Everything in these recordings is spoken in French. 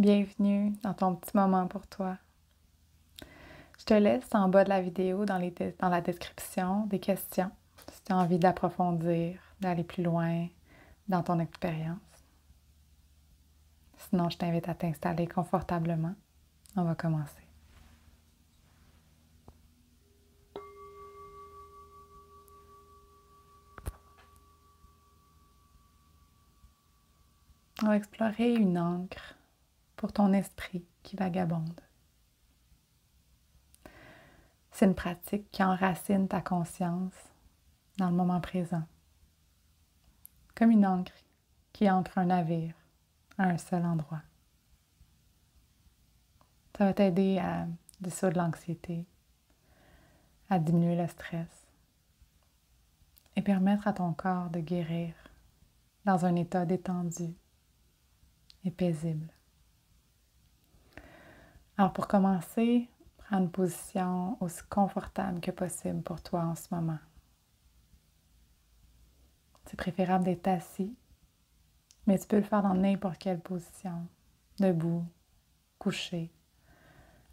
Bienvenue dans ton petit moment pour toi. Je te laisse en bas de la vidéo, dans la description, des questions, si tu as envie d'approfondir, d'aller plus loin dans ton expérience. Sinon, je t'invite à t'installer confortablement. On va commencer. On va explorer une ancre pour ton esprit qui vagabonde. C'est une pratique qui enracine ta conscience dans le moment présent, comme une ancre qui ancre un navire à un seul endroit. Ça va t'aider à dissoudre l'anxiété, à diminuer le stress et permettre à ton corps de guérir dans un état détendu et paisible. Alors pour commencer, prends une position aussi confortable que possible pour toi en ce moment. C'est préférable d'être assis, mais tu peux le faire dans n'importe quelle position, debout, couché,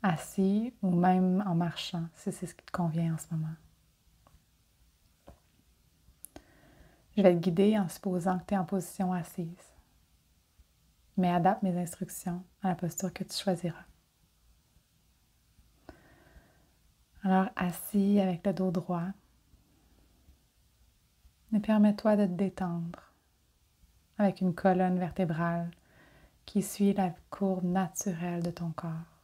assis ou même en marchant, si c'est ce qui te convient en ce moment. Je vais te guider en supposant que tu es en position assise, mais adapte mes instructions à la posture que tu choisiras. Alors, assis avec le dos droit, et permets-toi de te détendre avec une colonne vertébrale qui suit la courbe naturelle de ton corps.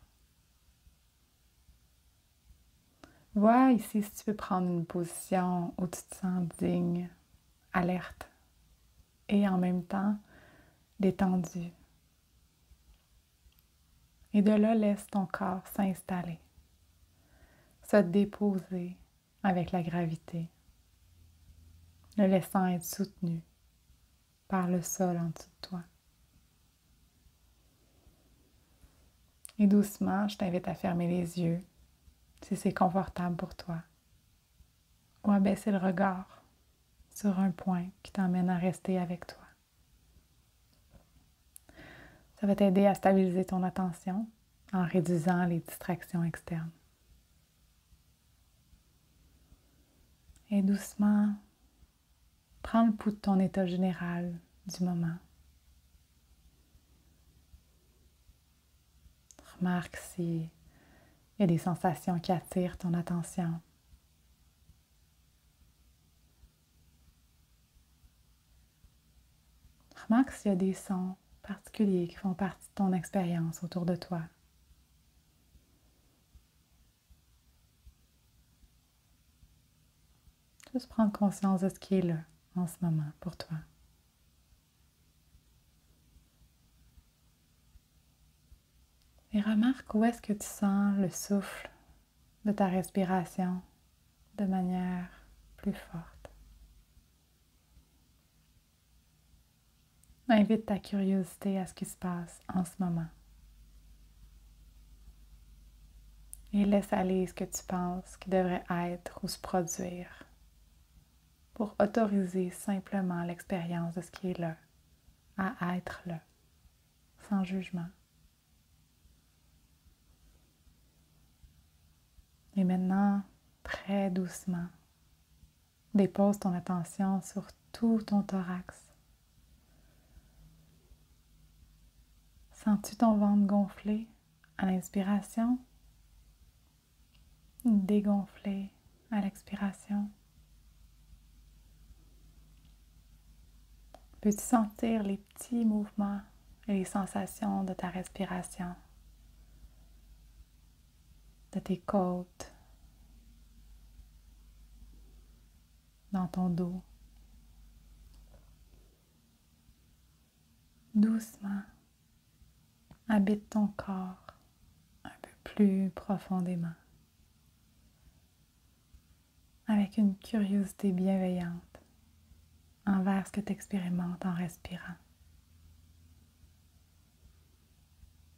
Vois ici si tu peux prendre une position où tu te sens digne, alerte et en même temps détendu. Et de là, laisse ton corps s'installer, se déposer avec la gravité, le laissant être soutenu par le sol en dessous de toi. Et doucement, je t'invite à fermer les yeux si c'est confortable pour toi, ou à baisser le regard sur un point qui t'emmène à rester avec toi. Ça va t'aider à stabiliser ton attention en réduisant les distractions externes. Et doucement, prends le pouls de ton état général du moment. Remarque s'il y a des sensations qui attirent ton attention. Remarque s'il y a des sons particuliers qui font partie de ton expérience autour de toi. Juste prendre conscience de ce qui est là en ce moment pour toi. Et remarque où est-ce que tu sens le souffle de ta respiration de manière plus forte. Invite ta curiosité à ce qui se passe en ce moment. Et laisse aller ce que tu penses qui devrait être ou se produire pour autoriser simplement l'expérience de ce qui est là à être là, sans jugement. Et maintenant, très doucement, dépose ton attention sur tout ton thorax. Sens-tu ton ventre gonfler à l'inspiration? Dégonfler à l'expiration? Peux-tu sentir les petits mouvements et les sensations de ta respiration, de tes côtes, dans ton dos? Doucement, habite ton corps un peu plus profondément, avec une curiosité bienveillante envers ce que tu expérimentes en respirant.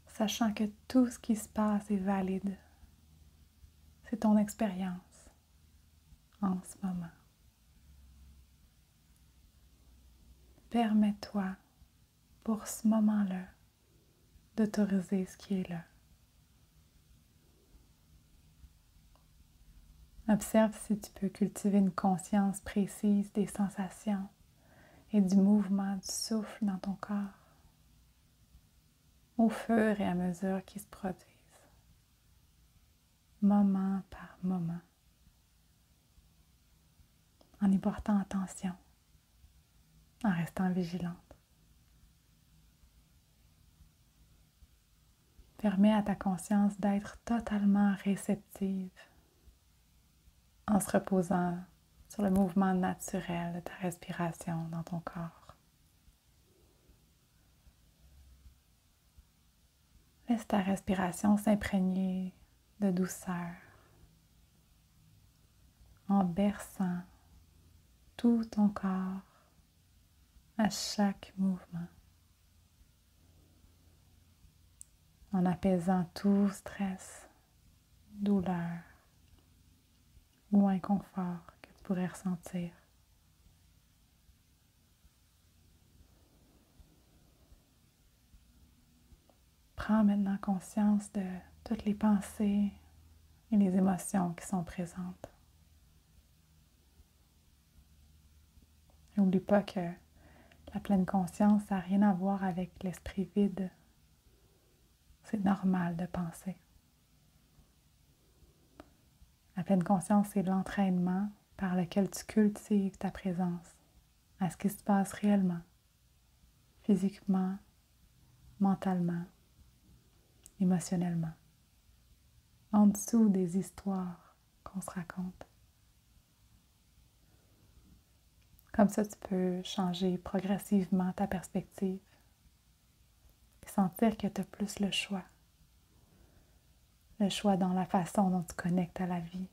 Sachant que tout ce qui se passe est valide. C'est ton expérience en ce moment. Permets-toi, pour ce moment-là, d'autoriser ce qui est là. Observe si tu peux cultiver une conscience précise des sensations et du mouvement du souffle dans ton corps au fur et à mesure qu'ils se produisent, moment par moment, en y portant attention, en restant vigilante. Permets à ta conscience d'être totalement réceptive en se reposant sur le mouvement naturel de ta respiration dans ton corps. Laisse ta respiration s'imprégner de douceur en berçant tout ton corps à chaque mouvement, en apaisant tout stress, douleur ou inconfort que tu pourrais ressentir. Prends maintenant conscience de toutes les pensées et les émotions qui sont présentes. N'oublie pas que la pleine conscience n'a rien à voir avec l'esprit vide. C'est normal de penser. La pleine conscience, c'est l'entraînement par lequel tu cultives ta présence à ce qui se passe réellement, physiquement, mentalement, émotionnellement, en dessous des histoires qu'on se raconte. Comme ça, tu peux changer progressivement ta perspective et sentir que tu as plus le choix. Le choix dans la façon dont tu connectes à la vie,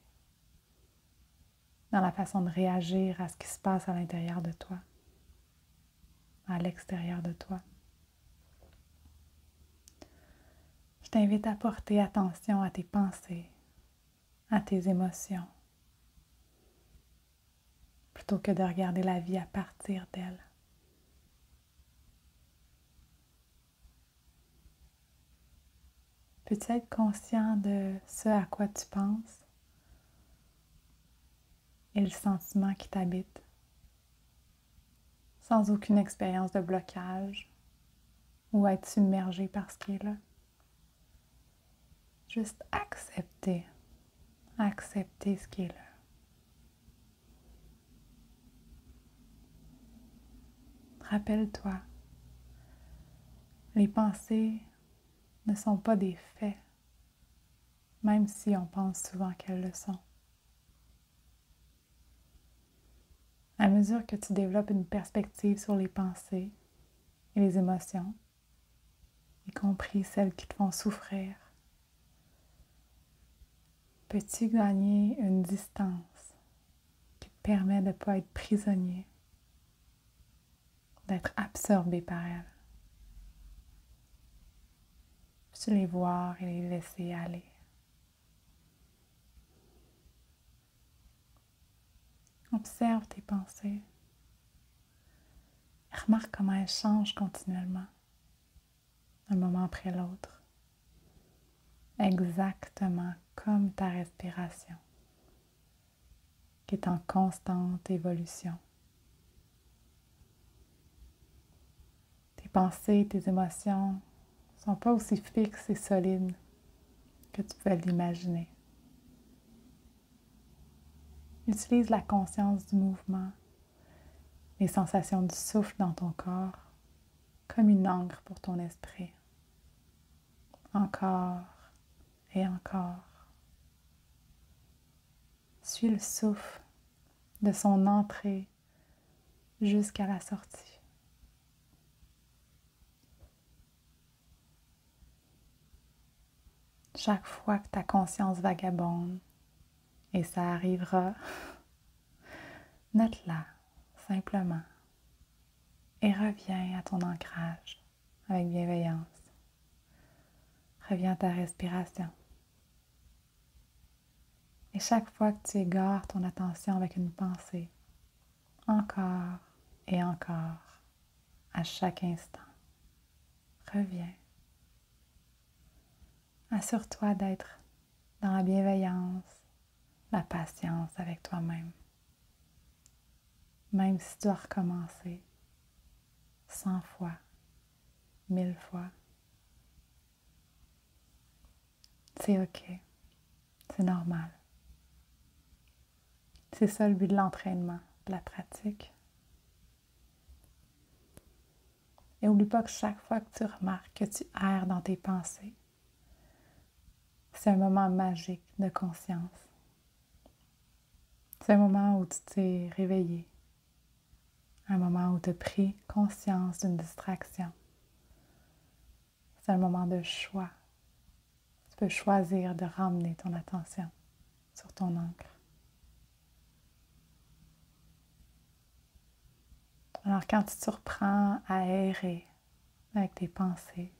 dans la façon de réagir à ce qui se passe à l'intérieur de toi, à l'extérieur de toi. Je t'invite à porter attention à tes pensées, à tes émotions, plutôt que de regarder la vie à partir d'elles. Peux-tu être conscient de ce à quoi tu penses et le sentiment qui t'habite, sans aucune expérience de blocage ou être submergé par ce qui est là? Juste accepter ce qui est là. Rappelle-toi, les pensées ne sont pas des faits, même si on pense souvent qu'elles le sont. À mesure que tu développes une perspective sur les pensées et les émotions, y compris celles qui te font souffrir, peux-tu gagner une distance qui te permet de ne pas être prisonnier, d'être absorbé par elles. Peux-tu les voir et les laisser aller? Observe tes pensées. Remarque comment elles changent continuellement, un moment après l'autre, exactement comme ta respiration, qui est en constante évolution. Tes pensées, tes émotions ne sont pas aussi fixes et solides que tu peux l'imaginer. Utilise la conscience du mouvement, les sensations du souffle dans ton corps comme une encre pour ton esprit. Encore et encore. Suis le souffle de son entrée jusqu'à la sortie. Chaque fois que ta conscience vagabonde, et ça arrivera, note-la simplement et reviens à ton ancrage avec bienveillance. Reviens à ta respiration. Et chaque fois que tu égares ton attention avec une pensée, encore et encore, à chaque instant, reviens Assure-toi d'être dans la bienveillance, la patience avec toi-même. Même si tu dois recommencer 100 fois, 1000 fois, c'est OK, c'est normal. C'est ça le but de l'entraînement, de la pratique. Et n'oublie pas que chaque fois que tu remarques que tu erres dans tes pensées, c'est un moment magique de conscience. C'est un moment où tu t'es réveillé, un moment où tu as pris conscience d'une distraction. C'est un moment de choix. Tu peux choisir de ramener ton attention sur ton encre. Alors quand tu te surprends à errer avec tes pensées,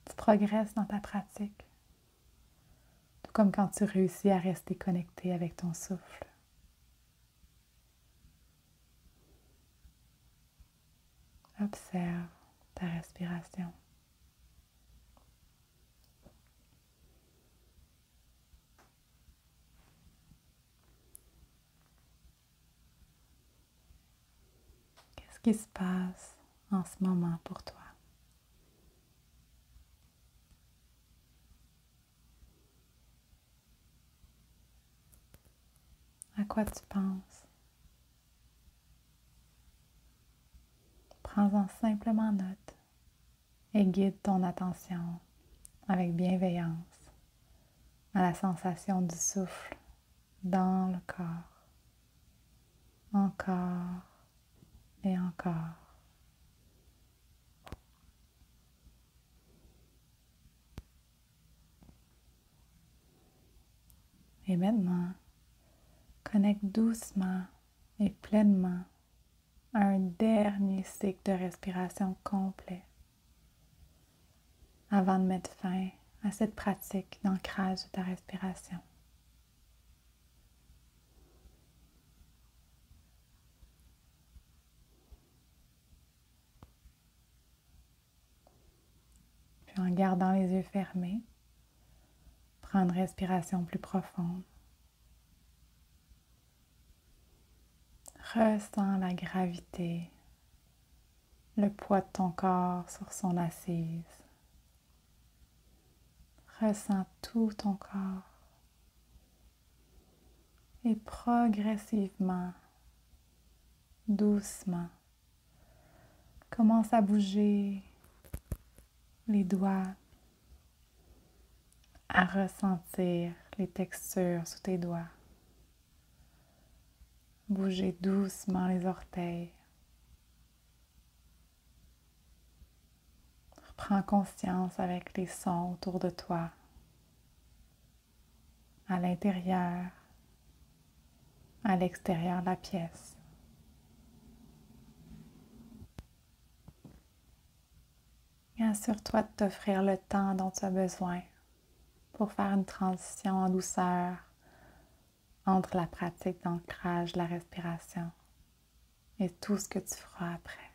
tu progresses dans ta pratique. Tout comme quand tu réussis à rester connecté avec ton souffle. Observe ta respiration. Qu'est-ce qui se passe en ce moment pour toi? À quoi tu penses? Prends-en simplement note et guide ton attention avec bienveillance à la sensation du souffle dans le corps. Encore et encore. Et maintenant, connecte doucement et pleinement à un dernier cycle de respiration complet avant de mettre fin à cette pratique d'ancrage de ta respiration. Puis en gardant les yeux fermés, prends une respiration plus profonde. Ressens la gravité, le poids de ton corps sur son assise. Ressens tout ton corps et progressivement, doucement, commence à bouger les doigts, à ressentir les textures sous tes doigts. Bouger doucement les orteils. Prends conscience avec les sons autour de toi, à l'intérieur, à l'extérieur de la pièce. Et assure-toi de t'offrir le temps dont tu as besoin pour faire une transition en douceur entre la pratique d'ancrage de la respiration et tout ce que tu feras après.